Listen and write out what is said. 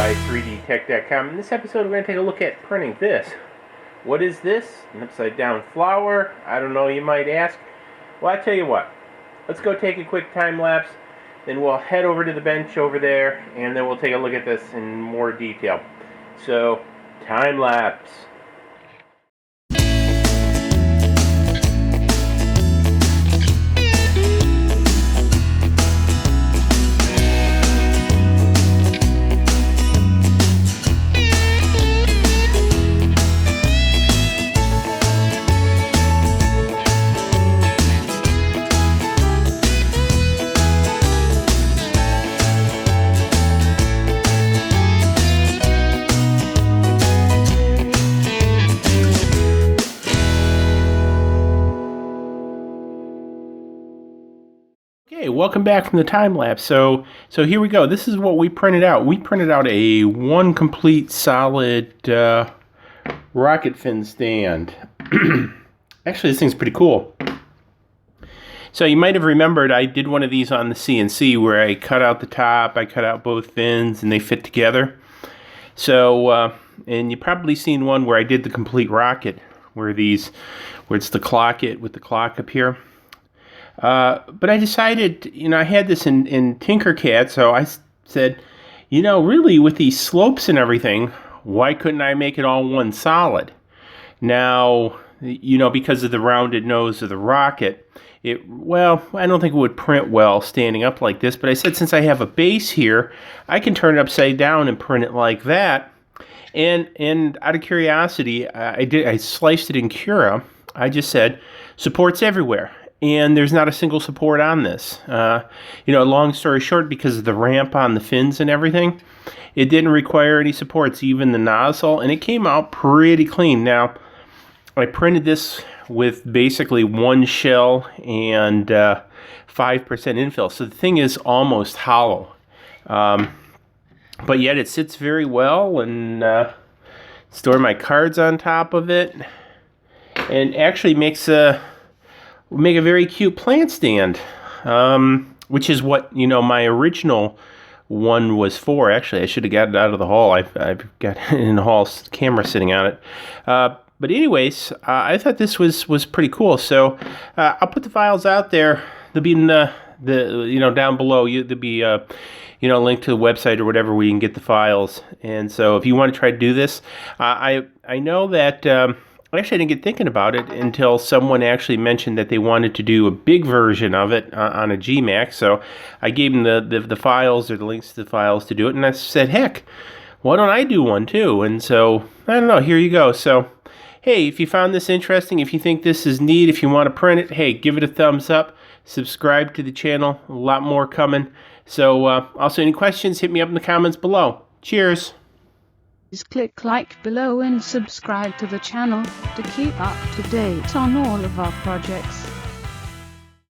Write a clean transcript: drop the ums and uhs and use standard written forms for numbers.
by 3dtech.com. In this episode, we're going to take a look at printing this. What is this? An upside down flower? I don't know, you might ask. Well, I tell you what. Let's go take a quick time lapse. Then we'll head over to the bench over there, and then we'll take a look at this in more detail. So, time lapse. Okay, welcome back from the time lapse. So here we go. This is what we printed out. We printed out a one complete solid rocket fin stand. Actually, this thing's pretty cool. So you might have remembered I did one of these on the CNC where I cut out the top, I cut out both fins, and they fit together. So, and you've probably seen one where I did the complete rocket, where it's the clocket with the clock up here. But I decided, I had this in Tinkercad, so I said, really with these slopes and everything, why couldn't I make it all one solid? Now, because of the rounded nose of the rocket, I don't think it would print well standing up like this, but I said since I have a base here, I can turn it upside down and print it like that. And out of curiosity, I sliced it in Cura. I just said, supports everywhere. And there's not a single support on this. Long story short, because of the ramp on the fins and everything, it didn't require any supports, even the nozzle, and it came out pretty clean. Now, I printed this with basically one shell and 5% infill, so the thing is almost hollow. But yet it sits very well, and store my cards on top of it, and actually make a very cute plant stand, which is what, my original one was for. Actually, I should have got it out of the hall. I've got it in the hall, camera sitting on it. But anyways, I thought this was pretty cool. So I'll put the files out there. They'll be in the down below. There'll be a link to the website or whatever where you can get the files. And so if you want to try to do this, I know that. Actually, I didn't get thinking about it until someone actually mentioned that they wanted to do a big version of it on a GMAX. So I gave them the files or the links to the files to do it. And I said, heck, why don't I do one too? And so, I don't know, here you go. So, hey, if you found this interesting, if you think this is neat, if you want to print it, hey, give it a thumbs up. Subscribe to the channel. A lot more coming. So, also, any questions, hit me up in the comments below. Cheers. Please click like below and subscribe to the channel to keep up to date on all of our projects.